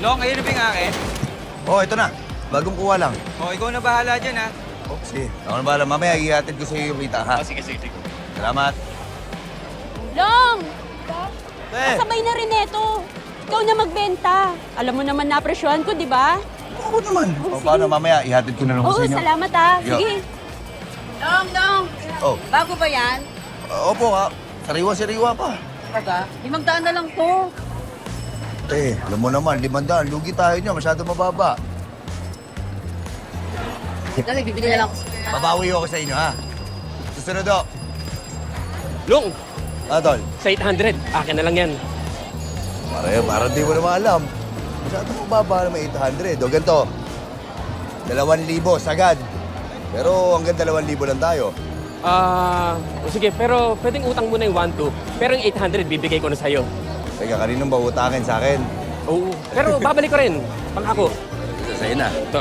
Long, ayun na ba yung akin? Oh, ito na. Bagong kuha lang. O, ikaw na bahala dyan, ha? Oh, sige. Ako na bahala. Mamaya, ihatid ko sa iyo yung kita, ha? Sige. Salamat. Long! Eh, Kasabay na rin ito. Ikaw na magbenta. Alam mo naman napresyohan ko, di ba? ako naman. O, paano mamaya, ihatid ko na lang ko Oo, sa inyo. salamat ha. Yo. Sige. Long! Oh, Bago ba yan? opo, ha? Sariwa-sariwa pa. Baga, 500 na lang to. Alam mo naman, 500. Lugi tayo niya. Masyado mababa. Dali, bibili na lang. Babawi ako sa inyo, ha? Susunod, o. Long, Tol. sa 800, akin na lang yan. Parang di mo naman alam. Masyado mababa naman 800. O, ganito. 2,000 sagad. Pero hanggang 2,000 lang tayo. Sige, pero pwedeng utang muna yung 1-2. Pero yung 800, bibigay ko na sa'yo. Teka, kaninong ba utangin sa akin? Oo, pero babalik ko rin. Pangako. Sa'yo na. Ito.